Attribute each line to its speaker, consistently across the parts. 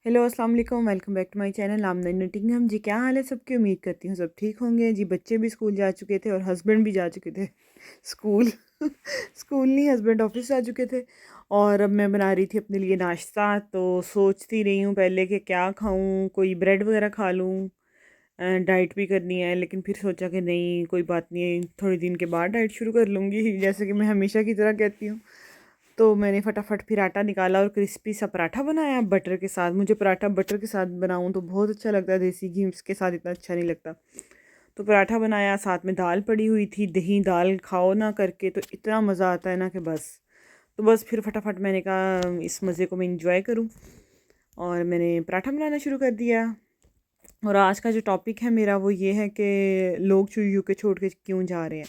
Speaker 1: Hello अस्सलाम वालेकुम, welcome back to my channel Amna Nottingham. जी क्या हाल है सबकी? उम्मीद करती हूँ सब ठीक होंगे। जी बच्चे भी स्कूल जा चुके थे और हस्बैंड भी जा चुके थे स्कूल स्कूल नहीं, हस्बैंड ऑफिस जा चुके थे। और अब मैं बना रही थी अपने लिए नाश्ता, तो सोचती रही हूँ पहले कि क्या खाऊँ, कोई ब्रेड वगैरह खा लूँ। डाइट भी करनी है, लेकिन फिर सोचा कि नहीं, कोई बात नहीं, थोड़े दिन के बाद डाइट शुरू कर लूँगी जैसे कि मैं हमेशा की तरह कहती हूँ। तो मैंने फटाफट फिर आटा निकाला और क्रिस्पी सा पराठा बनाया बटर के साथ। मुझे पराठा बटर के साथ बनाऊं तो बहुत अच्छा लगता है, देसी घी के साथ इतना अच्छा नहीं लगता। तो पराठा बनाया, साथ में दाल पड़ी हुई थी, दही दाल खाओ ना करके तो इतना मज़ा आता है ना कि बस। तो बस फिर फटाफट मैंने कहा इस मज़े को मैं इंजॉय करूँ, और मैंने पराठा बनाना शुरू कर दिया। और आज का जो टॉपिक है मेरा वो ये है कि लोग जो यूके छोड़ के क्यों जा रहे हैं।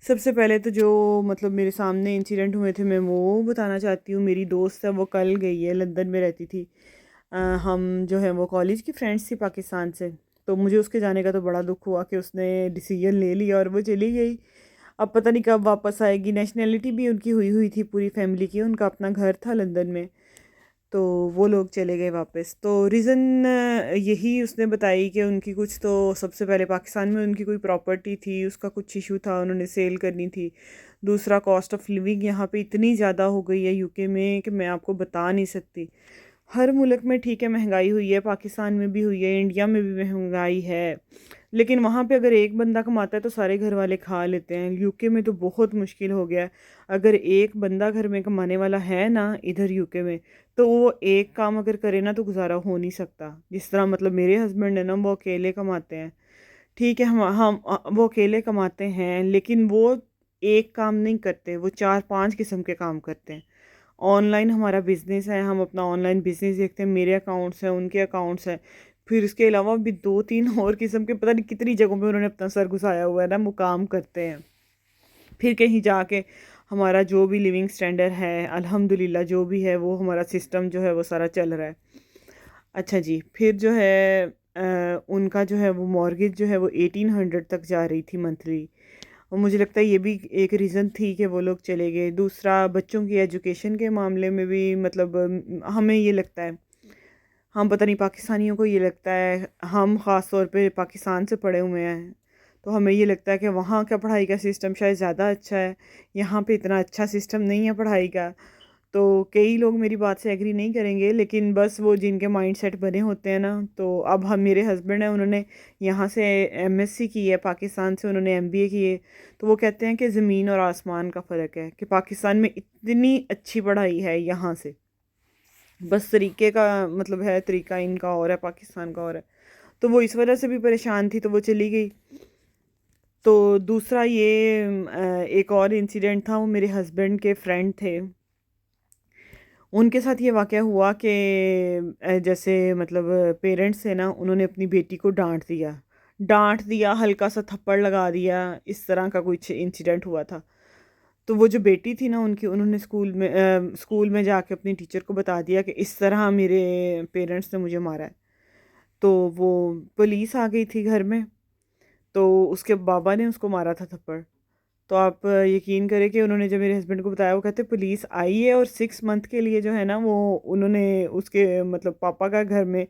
Speaker 1: सबसे पहले तो जो मतलब मेरे सामने इंसिडेंट हुए थे मैं वो बताना चाहती हूँ। मेरी दोस्त है, वो कल गई है, लंदन में रहती थी। हम जो है वो कॉलेज की फ्रेंड्स थी पाकिस्तान से। तो मुझे उसके जाने का तो बड़ा दुख हुआ कि उसने डिसीजन ले लिया और वो चली गई। अब पता नहीं कब वापस आएगी। नेशनैलिटी भी उनकी हुई हुई थी पूरी फैमिली की, उनका अपना घर था लंदन में। तो वो लोग चले गए वापस। तो रीज़न यही उसने बताई कि उनकी कुछ तो सबसे पहले पाकिस्तान में उनकी कोई प्रॉपर्टी थी, उसका कुछ इशू था, उन्होंने सेल करनी थी। दूसरा, कॉस्ट ऑफ लिविंग यहाँ पे इतनी ज़्यादा हो गई है यूके में कि मैं आपको बता नहीं सकती। हर मुल्क में ठीक है महंगाई हुई है, पाकिस्तान में भी हुई है, इंडिया में भी महंगाई है। लेकिन वहाँ पे अगर एक बंदा कमाता है तो सारे घर वाले खा लेते हैं। यूके में तो बहुत मुश्किल हो गया है। अगर एक बंदा घर में कमाने वाला है ना इधर यूके में, तो वो एक काम अगर करे ना तो गुजारा हो नहीं सकता। जिस तरह मतलब मेरे हस्बैंड है ना, वो अकेले कमाते हैं। ठीक है, वो अकेले कमाते हैं, लेकिन वो एक काम नहीं करते, वो 4-5 किस्म के काम करते हैं। ऑनलाइन हमारा बिज़नेस है, हम अपना ऑनलाइन बिज़नेस देखते हैं, मेरे अकाउंट्स हैं, उनके अकाउंट्स हैं। फिर इसके अलावा भी 2-3 और किस्म के, पता नहीं कितनी जगहों पे उन्होंने अपना सर घुसाया हुआ है ना, वो काम करते हैं। फिर कहीं जाके हमारा जो भी लिविंग स्टैंडर्ड है अल्हम्दुलिल्लाह जो भी है, वो हमारा सिस्टम जो है वो सारा चल रहा है। अच्छा जी, फिर जो है उनका जो है वो मॉर्गेज जो है वो 1800 तक जा रही थी मंथली। और मुझे लगता है ये भी एक रीज़न थी कि वो लोग चले गए। दूसरा, बच्चों की एजुकेशन के मामले में भी मतलब हमें ये लगता है, हम पता नहीं पाकिस्तानियों को ये लगता है, हम ख़ास तौर पे पाकिस्तान से पढ़े हुए हैं, तो हमें ये लगता है कि वहाँ का पढ़ाई का सिस्टम शायद ज़्यादा अच्छा है, यहाँ पे इतना अच्छा सिस्टम नहीं है पढ़ाई का। तो कई लोग मेरी बात से एग्री नहीं करेंगे, लेकिन बस वो जिनके माइंडसेट बने होते हैं ना। तो अब हम, मेरे हस्बैंड हैं, उन्होंने यहाँ से एमएससी की है, पाकिस्तान से उन्होंने एमबीए की है। तो वो कहते हैं कि ज़मीन और आसमान का फ़र्क है, कि पाकिस्तान में इतनी अच्छी पढ़ाई है यहाँ से, बस तरीके का मतलब है, तरीका इनका और है, पाकिस्तान का और है। तो वो इस वजह से भी परेशान थी, तो वो चली गई। तो दूसरा ये एक और इंसिडेंट था, वो मेरे हस्बैंड के फ्रेंड थे, उनके साथ ये वाक़या हुआ कि जैसे मतलब पेरेंट्स थे ना, उन्होंने अपनी बेटी को डांट दिया, हल्का सा थप्पड़ लगा दिया, इस तरह का कुछ इंसिडेंट हुआ था। तो वो जो बेटी थी ना उनकी, उन्होंने स्कूल में जाके अपनी टीचर को बता दिया कि इस तरह मेरे पेरेंट्स ने मुझे मारा है। तो वो पुलिस आ गई थी घर में, तो उसके बाबा ने उसको मारा था थप्पड़। तो आप यकीन करें कि उन्होंने जब मेरे हस्बैंड को बताया, वो कहते पुलिस आई है और 6 मंथ के लिए जो है ना, वो उन्होंने उसके मतलब पापा का घर में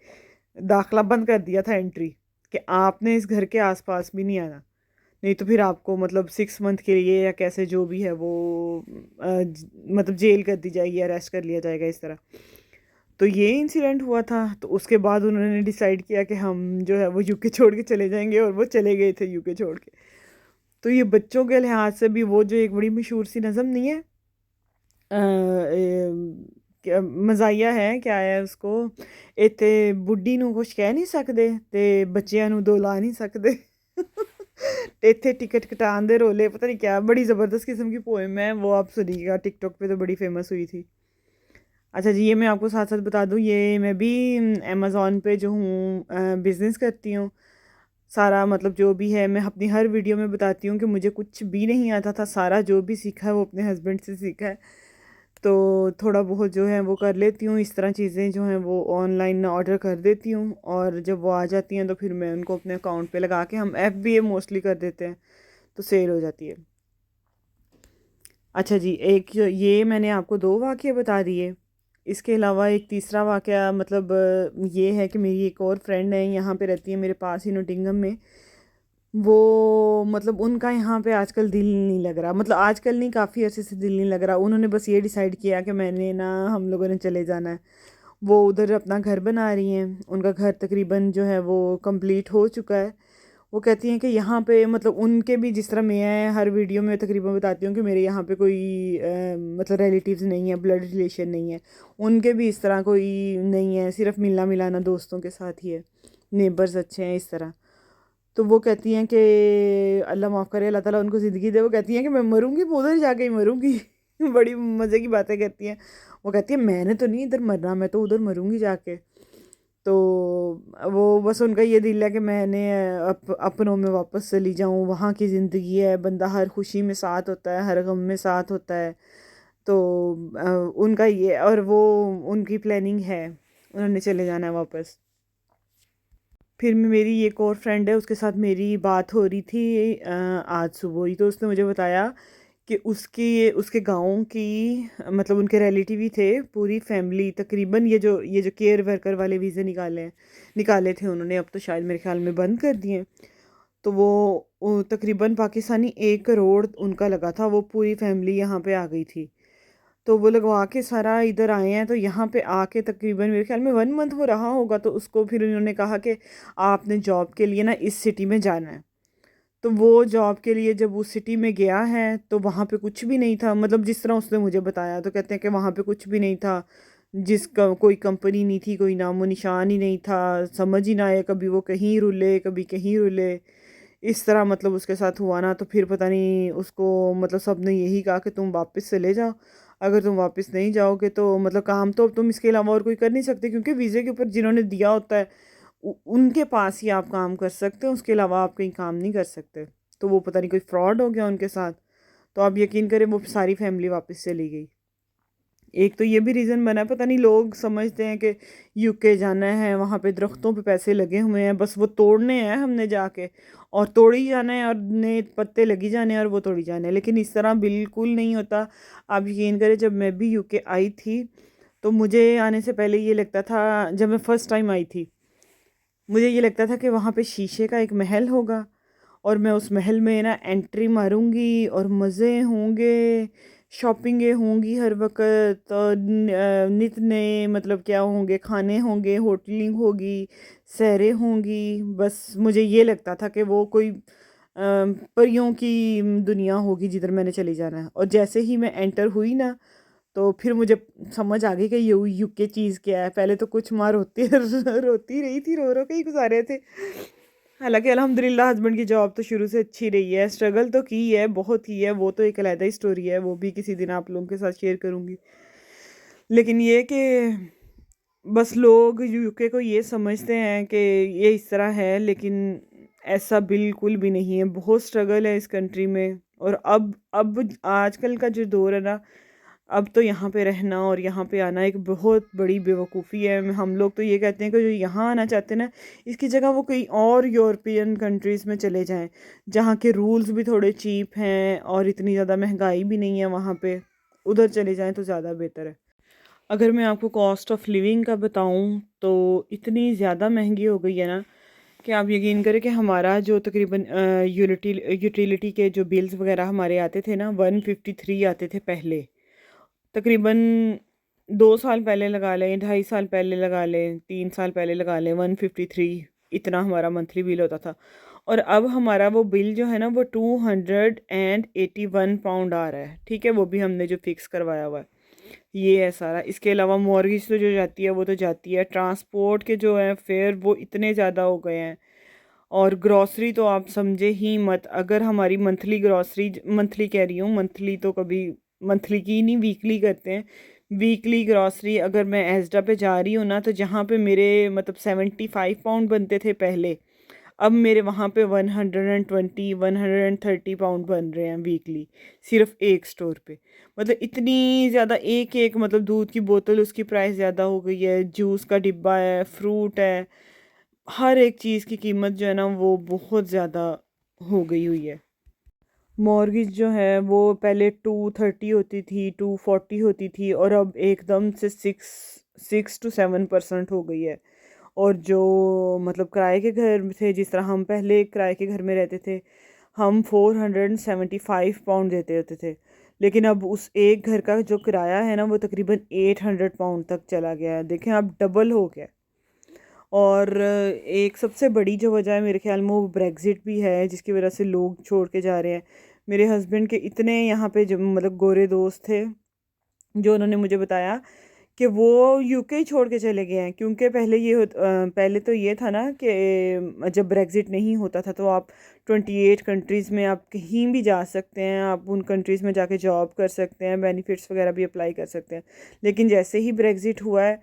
Speaker 1: दाखला बंद कर दिया था, एंट्री, कि आपने इस घर के आसपास भी नहीं आना, नहीं तो फिर आपको मतलब 6 मंथ के लिए या कैसे जो भी है वो मतलब जेल कर दी जाएगी, अरेस्ट कर लिया जाएगा, इस तरह। तो ये इंसिडेंट हुआ था। तो उसके बाद उन्होंने डिसाइड किया कि हम जो है वो यूके छोड़ के चले जाएंगे, और वो चले गए थे यूके छोड़ के। तो ये बच्चों के लिहाज से भी, वो जो एक बड़ी मशहूर सी नज़म नहीं है, मज़ाहिया है, क्या है उसको, इत्थे बुढ़ी नू कुछ कह नहीं सकते ते बच्चियां नू दोला नहीं सकते ते इत्थे टिकट कटान दे रोले, पता नहीं क्या, बड़ी ज़बरदस्त किस्म की पोएम है वो, आप सुनिएगा, टिकटॉक पे तो बड़ी फेमस हुई थी। अच्छा जी, ये मैं आपको साथ साथ बता दूँ, ये मैं भी अमेज़ोन पे जो हूँ बिज़नेस करती हूँ। सारा मतलब जो भी है, मैं अपनी हर वीडियो में बताती हूँ कि मुझे कुछ भी नहीं आता था, सारा जो भी सीखा है वो अपने हस्बैंड से सीखा है। तो थोड़ा बहुत जो है वो कर लेती हूँ, इस तरह चीज़ें जो हैं वो ऑनलाइन ऑर्डर कर देती हूँ, और जब वो आ जाती हैं तो फिर मैं उनको अपने अकाउंट पे लगा के, हम FBA मोस्टली कर देते हैं, तो सेल हो जाती है। अच्छा जी, एक ये मैंने आपको 2 वाक़ये बता दिए। इसके अलावा एक तीसरा वाक़या मतलब ये है कि मेरी एक और फ्रेंड है, यहाँ पे रहती है मेरे पास ही नोटिंगम में। वो मतलब उनका यहाँ पे आजकल दिल नहीं लग रहा, मतलब आजकल नहीं, काफ़ी अरसे से दिल नहीं लग रहा। उन्होंने बस ये डिसाइड किया कि मैंने ना, हम लोगों ने चले जाना है। वो उधर अपना घर बना रही हैं, उनका घर तकरीबन जो है वो कंप्लीट हो चुका है। वो कहती हैं कि यहाँ पे मतलब उनके भी, जिस तरह मैं हर वीडियो में तकरीबन बताती हूँ कि मेरे यहाँ पे कोई मतलब रिलेटिव्स नहीं है, ब्लड रिलेशन नहीं है, उनके भी इस तरह कोई नहीं है, सिर्फ मिलना मिलाना दोस्तों के साथ ही है, नेबर्स अच्छे हैं इस तरह। तो वो कहती हैं कि अल्लाह माफ़ करे, अल्लाह ताला उनको ज़िंदगी दे। वो कहती हैं कि मैं मरूंगी वो उधर जाके ही मरूंगी। बड़ी मज़े की बातें करती हैं। वो कहती है मैंने तो नहीं इधर मरना, मैं तो उधर मरूंगी जाके। तो वो बस उनका ये दिल है कि मैंने अपनों में वापस चली जाऊं, वहाँ की ज़िंदगी है, बंदा हर खुशी में साथ होता है, हर गम में साथ होता है। तो उनका ये, और वो उनकी प्लानिंग है, उन्होंने चले जाना है वापस। फिर मेरी एक और फ्रेंड है, उसके साथ मेरी बात हो रही थी आज सुबह ही। तो उसने मुझे बताया कि उसके गांव की, मतलब उनके रिलेटिव ही थे, पूरी फैमिली तकरीबन, ये जो केयर वर्कर वाले वीज़े निकाले थे उन्होंने, अब तो शायद मेरे ख्याल में बंद कर दिए। तो वो तकरीबन पाकिस्तानी 1 करोड़ उनका लगा था, वो पूरी फैमिली यहाँ पे आ गई थी। तो वो लगवा के सारा इधर आए हैं। तो यहाँ पे आके तकरीबन मेरे ख्याल में 1 मंथ वो रहा होगा। तो उसको फिर उन्होंने कहा कि आपने जॉब के लिए ना इस सिटी में जाना है। तो वो जॉब के लिए जब उस सिटी में गया है तो वहाँ पे कुछ भी नहीं था, मतलब जिस तरह उसने मुझे बताया। तो कहते हैं कि वहाँ पे कुछ भी नहीं था, जिसका कोई कंपनी नहीं थी, कोई नामो निशान ही नहीं था, समझ ही ना आया, कभी वो कहीं रुले कभी कहीं रुले, इस तरह मतलब उसके साथ हुआ ना। तो फिर पता नहीं उसको, मतलब सब ने यही कहा कि तुम वापस चले जाओ, अगर तुम वापस नहीं जाओगे तो मतलब काम तो अब तुम इसके अलावा और कोई कर नहीं सकते, क्योंकि वीज़े के ऊपर जिन्होंने दिया होता है उनके पास ही आप काम कर सकते हो, उसके अलावा आप कहीं काम नहीं कर सकते। तो वो पता नहीं कोई फ्रॉड हो गया उनके साथ। तो आप यकीन करें वो सारी फैमिली वापस चली गई। एक तो ये भी रीज़न बना है, पता नहीं लोग समझते हैं कि यूके जाना है, वहाँ पे दरख्तों पे पैसे लगे हुए हैं, बस वो तोड़ने हैं हमने जाके, और तोड़ ही जाना है, और नए पत्ते लगी जाने हैं और वो तोड़ी जाने हैं। लेकिन इस तरह बिल्कुल नहीं होता। आप यकीन करें, जब मैं भी यूके आई थी तो मुझे आने से पहले ये लगता था, जब मैं फ़र्स्ट टाइम आई थी मुझे ये लगता था कि वहाँ पे शीशे का एक महल होगा, और मैं उस महल में ना एंट्री मारूंगी और मज़े होंगे, शॉपिंगें होंगी हर वक्त, और नित नए मतलब क्या होंगे, खाने होंगे, होटलिंग होगी, सैरें होंगी। बस मुझे ये लगता था कि वो कोई परियों की दुनिया होगी जिधर मैंने चली जाना है। और जैसे ही मैं एंटर हुई ना, तो फिर मुझे समझ आ गई कि ये यूके चीज़ क्या है। पहले तो कुछ माँ रोती रोती रही थी, रो रो के ही गुजारे थे। हालांकि अल्हम्दुलिल्लाह हस्बैंड की जॉब तो शुरू से अच्छी रही है, स्ट्रगल तो की है, बहुत की है, वो तो एक अलग ही स्टोरी है, वो भी किसी दिन आप लोगों के साथ शेयर करूँगी। लेकिन ये कि बस लोग यूके को ये समझते हैं कि ये इस तरह है, लेकिन ऐसा बिल्कुल भी नहीं है। बहुत स्ट्रगल है इस कंट्री में। और अब आजकल का जो दौर है ना, अब तो यहाँ पे रहना और यहाँ पे आना एक बहुत बड़ी बेवकूफ़ी है। हम लोग तो ये कहते हैं कि जो यहाँ आना चाहते हैं ना, इसकी जगह वो कहीं और यूरोपियन कंट्रीज़ में चले जाएं, जहाँ के रूल्स भी थोड़े चीप हैं और इतनी ज़्यादा महंगाई भी नहीं है वहाँ पे, उधर चले जाएं तो ज़्यादा बेहतर है। अगर मैं आपको कॉस्ट ऑफ लिविंग का बताऊं तो इतनी ज़्यादा महंगी हो गई है ना कि आप यकीन करें कि हमारा जो तकरीबन यूटिलिटी के जो बिल्स वगैरह हमारे आते थे ना, 153 आते थे पहले। तकरीबन 2 साल पहले लगा लें, 2.5 साल पहले लगा लें, 3 साल पहले लगा लें, 153 इतना हमारा मंथली बिल होता था। और अब हमारा वो बिल जो है ना, वो £281 आ रहा है। ठीक है, वो भी हमने जो फिक्स करवाया हुआ है, ये है सारा। इसके अलावा मॉर्गेज तो जो जाती है वो तो जाती है, ट्रांसपोर्ट के जो है फेयर वो इतने ज़्यादा हो गए हैं। और ग्रॉसरी तो आप समझे ही मत। अगर हमारी मंथली ग्रॉसरी, मंथली कह रही हूँ, मंथली तो कभी मंथली की नहीं, वीकली करते हैं, वीकली ग्रॉसरी अगर मैं एजडा पे जा रही हूँ ना, तो जहाँ पे मेरे मतलब £75 बनते थे पहले, अब मेरे वहाँ पे 120 130 पाउंड बन रहे हैं वीकली, सिर्फ एक स्टोर पे। मतलब इतनी ज़्यादा, एक एक मतलब दूध की बोतल उसकी प्राइस ज़्यादा हो गई है, जूस का डिब्बा है, फ्रूट है, हर एक चीज़ की कीमत जो है ना वो बहुत ज़्यादा हो गई हुई है। मॉर्गेज जो है वो पहले 230 होती थी, 240 होती थी, और अब एकदम से 6 to 7% हो गई है। और जो मतलब किराए के घर थे, जिस तरह हम पहले किराए के घर में रहते थे, हम 475 पाउंड देते होते थे, लेकिन अब उस एक घर का जो किराया है ना वो तकरीबन 800 पाउंड तक चला गया है। देखें, अब डबल हो गया। और एक सबसे बड़ी जो वजह है मेरे ख्याल में वो ब्रेग्ज़िट भी है, जिसकी वजह से लोग छोड़ के जा रहे हैं। मेरे हस्बैंड के इतने यहाँ पे जो मतलब गोरे दोस्त थे, जो उन्होंने मुझे बताया कि वो यूके ही छोड़ के चले गए हैं, क्योंकि पहले तो ये था ना कि जब ब्रेग्ज़िट नहीं होता था तो आप 28 कंट्रीज़ में आप कहीं भी जा सकते हैं, आप उन कंट्रीज़ में जाके जॉब कर सकते हैं, बेनिफिट्स वगैरह भी अप्लाई कर सकते हैं। लेकिन जैसे ही ब्रेग्ज़िट हुआ है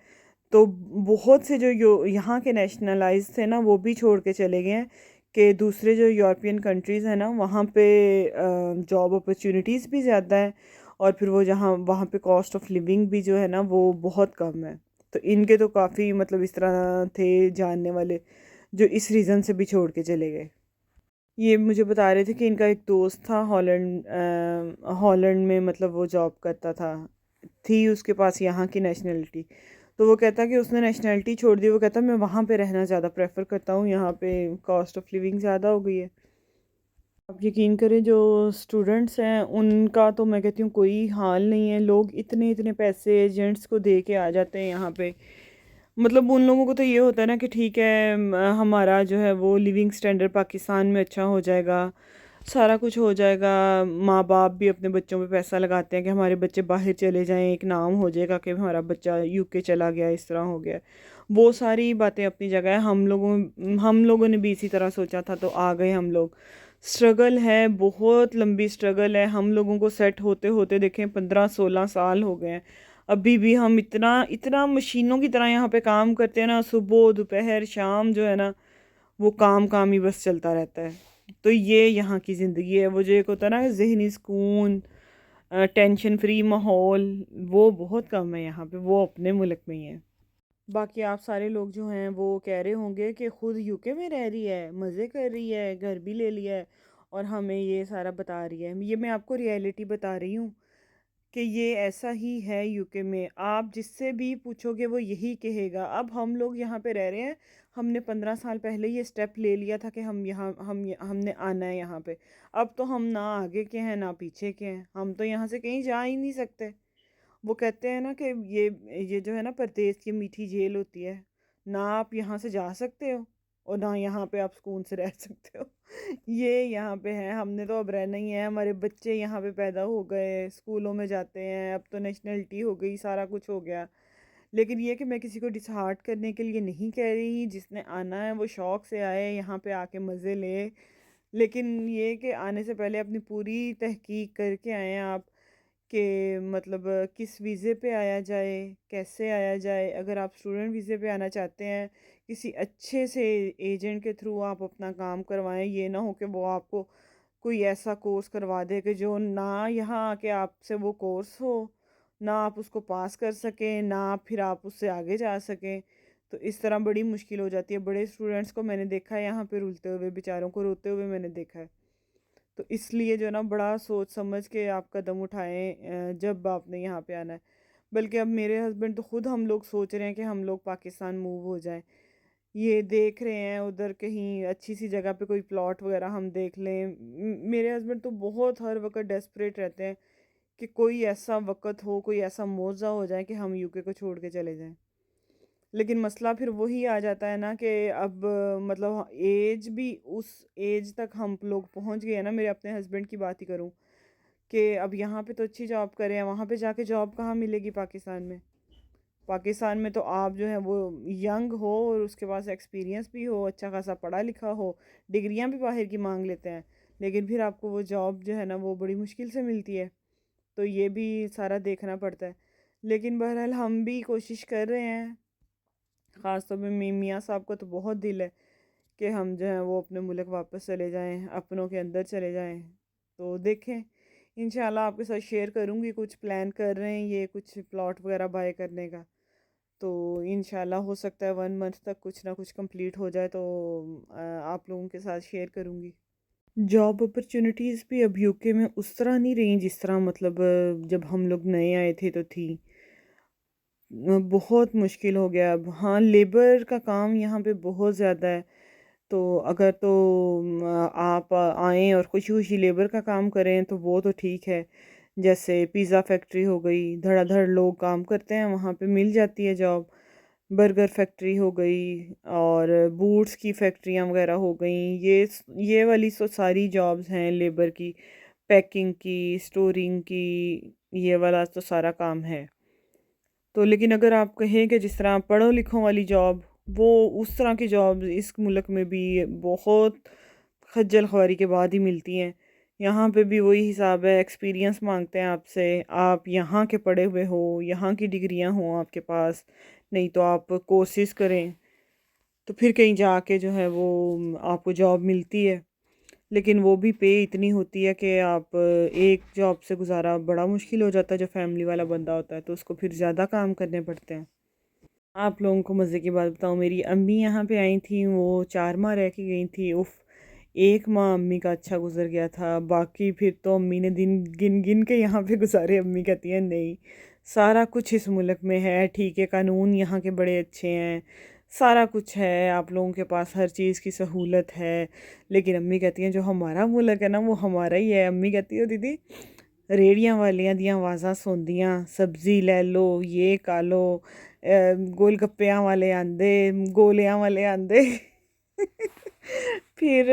Speaker 1: तो बहुत से जो यहाँ के नेशनलाइज थे ना वो भी छोड़ के चले गए हैं, कि दूसरे जो यूरोपियन कंट्रीज़ हैं ना वहाँ पे जॉब अपॉर्चुनिटीज़ भी ज़्यादा है, और फिर वो जहाँ वहाँ पे कॉस्ट ऑफ लिविंग भी जो है ना वो बहुत कम है। तो इनके तो काफ़ी मतलब इस तरह थे जानने वाले, जो इस रीज़न से भी छोड़ के चले गए। ये मुझे बता रहे थे कि इनका एक दोस्त था हॉलैंड में, मतलब वो जॉब करता था, थी उसके पास यहाँ की नेशनलिटी। तो वो कहता कि उसने नेशनलिटी छोड़ दी, वो कहता मैं वहाँ पे रहना ज़्यादा प्रेफर करता हूँ, यहाँ पे कॉस्ट ऑफ लिविंग ज़्यादा हो गई है। आप यकीन करें, जो स्टूडेंट्स हैं उनका तो मैं कहती हूँ कोई हाल नहीं है। लोग इतने इतने पैसे एजेंट्स को दे के आ जाते हैं यहाँ पे। मतलब उन लोगों को तो ये होता है ना कि ठीक है, हमारा जो है वो लिविंग स्टैंडर्ड पाकिस्तान में अच्छा हो जाएगा, सारा कुछ हो जाएगा। माँ बाप भी अपने बच्चों पे पैसा लगाते हैं कि हमारे बच्चे बाहर चले जाएं, एक नाम हो जाएगा कि हमारा बच्चा यूके चला गया, इस तरह हो गया। वो सारी बातें अपनी जगह है। हम लोगों ने भी इसी तरह सोचा था तो आ गए हम लोग। स्ट्रगल है, बहुत लंबी स्ट्रगल है। हम लोगों को सेट होते होते देखें 15-16 साल हो गए हैं। अभी भी हम इतना इतना मशीनों की तरह यहाँ पे काम करते हैं ना, सुबह दोपहर शाम जो है ना वो काम काम ही बस चलता रहता है। तो ये यहाँ की ज़िंदगी है। वो जो एक होता है ना जहनी सुकून, टेंशन फ्री माहौल, वो बहुत कम है यहाँ पे, वो अपने मुल्क में ही है। बाकी आप सारे लोग जो हैं वो कह रहे होंगे कि खुद यूके में रह रही है, मज़े कर रही है, घर भी ले लिया है, और हमें ये सारा बता रही है। ये मैं आपको रियलिटी बता रही हूँ कि ये ऐसा ही है यूके में। आप जिससे भी पूछोगे वो यही कहेगा। अब हम लोग यहाँ पे रह रहे हैं, हमने 15 साल पहले ये स्टेप ले लिया था कि हमने आना है यहाँ पे। अब तो हम ना आगे के हैं ना पीछे के हैं, हम तो यहाँ से कहीं जा ही नहीं सकते। वो कहते हैं ना कि ये जो है ना परदेश की मीठी झेल होती है, ना आप यहाँ से जा सकते हो और ना यहाँ पे आप सुकून से रह सकते हो। ये यहाँ पे है, हमने तो अब रहना ही है। हमारे बच्चे यहाँ पे पैदा हो गए, स्कूलों में जाते हैं, अब तो नेशनलिटी हो गई, सारा कुछ हो गया। लेकिन ये कि मैं किसी को डिसहार्ट करने के लिए नहीं कह रही, जिसने आना है वो शौक से आए, यहाँ पे आके मज़े ले। लेकिन ये कि आने से पहले अपनी पूरी तहकीक करके आएँ आप, कि मतलब किस वीज़े पे आया जाए, कैसे आया जाए। अगर आप स्टूडेंट वीज़े पे आना चाहते हैं, किसी अच्छे से एजेंट के थ्रू आप अपना काम करवाएं। ये ना हो कि वो आपको कोई ऐसा कोर्स करवा दे कि जो ना यहाँ आके आपसे वो कोर्स हो, ना आप उसको पास कर सकें, ना फिर आप उससे आगे जा सकें। तो इस तरह बड़ी मुश्किल हो जाती है। बड़े स्टूडेंट्स को मैंने देखा है यहाँ पे रुलते हुए, बेचारों को रोते हुए मैंने देखा है। तो इसलिए जो है ना बड़ा सोच समझ के आप कदम उठाएं, जब आपने यहाँ पे आना है। बल्कि अब मेरे हस्बैंड तो खुद, हम लोग सोच रहे हैं कि हम लोग पाकिस्तान मूव हो जाएं। ये देख रहे हैं उधर कहीं अच्छी सी जगह पे कोई प्लॉट वगैरह हम देख लें। मेरे हस्बैंड तो बहुत हर वक्त डेस्परेट रहते हैं कि कोई ऐसा वक्त हो, कोई ऐसा मौका हो जाए कि हम यूके को छोड़ के चले जाएं। लेकिन मसला फिर वही आ जाता है ना कि अब मतलब एज भी उस एज तक हम लोग पहुंच गए हैं ना। मेरे अपने हस्बैंड की बात ही करूं कि अब यहाँ पे तो अच्छी जॉब कर रहे हैं, वहाँ पे जाके जॉब कहाँ मिलेगी पाकिस्तान में। पाकिस्तान में तो आप जो है वो यंग हो और उसके पास एक्सपीरियंस भी हो, अच्छा खासा पढ़ा लिखा हो, डिग्रियां भी बाहर की मांग लेते हैं, लेकिन फिर आपको वो जॉब जो है ना वो बड़ी मुश्किल से मिलती है। तो ये भी सारा देखना पड़ता है। लेकिन बहरहाल हम भी कोशिश कर रहे हैं। ख़ास तौर पे मियाँ साहब का तो बहुत दिल है कि हम जो है वो अपने मुल्क वापस चले जाएं, अपनों के अंदर चले जाएं। तो देखें, इंशाल्लाह आपके साथ शेयर करूँगी। कुछ प्लान कर रहे हैं ये कुछ प्लॉट वगैरह बाय करने का। तो इंशाल्लाह हो सकता है 1 मंथ तक कुछ ना कुछ कंप्लीट हो जाए, तो आप लोगों के साथ शेयर करूँगी। जॉब अपॉर्चुनिटीज़ भी अब यूके में उस तरह नहीं रही जिस तरह मतलब जब हम लोग नए आए थे तो थी। बहुत मुश्किल हो गया अब। हाँ, लेबर का काम यहाँ पे बहुत ज़्यादा है। तो अगर तो आप आएँ और खुशी-खुशी लेबर का काम करें तो वो तो ठीक है। जैसे पिज़्ज़ा फैक्ट्री हो गई, धड़ाधड़ लोग काम करते हैं, वहाँ पे मिल जाती है जॉब। बर्गर फैक्ट्री हो गई और बूट्स की फैक्ट्रियाँ वगैरह हो गईं। ये वाली तो सारी जॉब्स हैं लेबर की, पैकिंग की, स्टोरिंग की, ये वाला तो सारा काम है। तो लेकिन अगर आप कहें कि जिस तरह पढ़ो लिखों वाली जॉब, वो उस तरह की जॉब इस मुल्क में भी बहुत खज्जल ख्वारी के बाद ही मिलती हैं। यहाँ पे भी वही हिसाब है, एक्सपीरियंस मांगते हैं आपसे, आप यहाँ के पढ़े हुए हो, यहाँ की डिग्रियाँ हों आपके पास, नहीं तो आप कोर्सेज करें, तो फिर कहीं जाके जो है वो आपको जॉब मिलती है। लेकिन वो भी पे इतनी होती है कि आप एक जॉब से गुजारा बड़ा मुश्किल हो जाता है। जो फैमिली वाला बंदा होता है तो उसको फिर ज़्यादा काम करने पड़ते हैं। आप लोगों को मज़े की बात बताऊँ, मेरी अम्मी यहाँ पे आई थी, वो 4 माह रह के गई थी। उफ़! 1 माह अम्मी का अच्छा गुज़र गया था, बाकी फिर तो अम्मी ने दिन गिन-गिन के यहाँ पे गुज़ारे। अम्मी कहती हैं नहीं, सारा कुछ इस मुल्क में है, ठीक है, कानून यहाँ के बड़े अच्छे हैं, सारा कुछ है, आप लोगों के पास हर चीज़ की सहूलत है। लेकिन अम्मी कहती हैं जो हमारा मुल्क है ना वो हमारा ही है। अम्मी कहती है दीदी रेहड़ियां वालियां दियां आवाज़ां सुनदियां, सब्जी ले लो, ये खा लो, गोल गप्पियां वाले आंदे, गोलियां वाले आंदे। फिर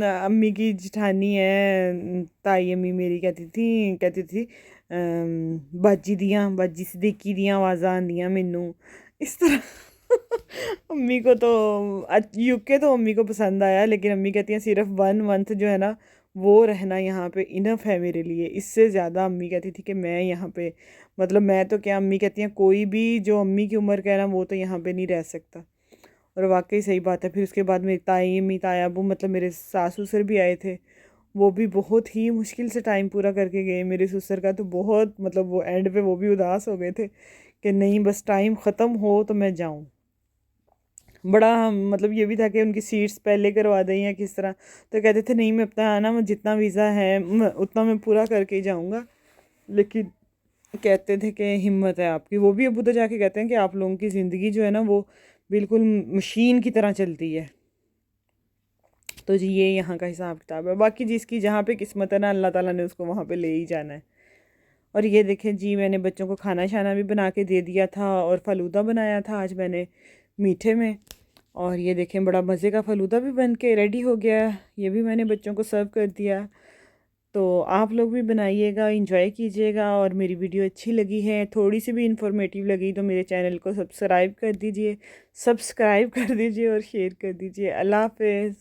Speaker 1: अम्मी की जिठानी है, ताई अम्मी मेरी कहती थी बाजी सिद्दीकी दियां आवाज़ां आंदियां मैनू इस तरह। अम्मी को तो यूके तो अम्मी को पसंद आया, लेकिन अम्मी कहती हैं सिर्फ 1 मंथ जो है ना वो रहना यहाँ पे इनफ है मेरे लिए। इससे ज़्यादा अम्मी कहती थी कि मैं यहाँ पे मतलब मैं तो क्या, अम्मी कहती हैं कोई भी जो अम्मी की उम्र का है ना वो तो यहाँ पे नहीं रह सकता। और वाकई सही बात है। फिर उसके बाद मेरी ताई अम्मी ताया अबू मतलब मेरे सास ससुर भी आए थे। वो भी बहुत ही मुश्किल से टाइम पूरा करके गए। मेरे ससुर का तो बहुत मतलब वो एंड पे वो भी उदास हो गए थे कि नहीं बस टाइम ख़त्म हो तो मैं जाऊँ। बड़ा मतलब ये भी था कि उनकी सीट्स पहले करवा दें या किस तरह। तो कहते थे नहीं मैं अपना आना मैं जितना वीज़ा है उतना मैं पूरा करके ही जाऊँगा। लेकिन कहते थे कि हिम्मत है आपकी। वो भी अबू तो जाके कहते हैं कि आप लोगों की ज़िंदगी जो है ना वो बिल्कुल मशीन की तरह चलती है। तो जी ये यहाँ का हिसाब किताब है। बाकी जिसकी जहाँ पे किस्मत है ना अल्लाह ताला ने उसको वहाँ पे ले ही जाना है। और ये देखें जी मैंने बच्चों को खाना शाना भी बना के दे दिया था और फ़लूदा बनाया था आज मैंने मीठे में। और ये देखें बड़ा मज़े का फ़लूदा भी बन के रेडी हो गया। ये भी मैंने बच्चों को सर्व कर दिया। तो आप लोग भी बनाइएगा, इंजॉय कीजिएगा। और मेरी वीडियो अच्छी लगी है, थोड़ी सी भी इंफॉर्मेटिव लगी तो मेरे चैनल को सब्सक्राइब कर दीजिए और शेयर कर दीजिए। अल्लाह हाफ़िज़।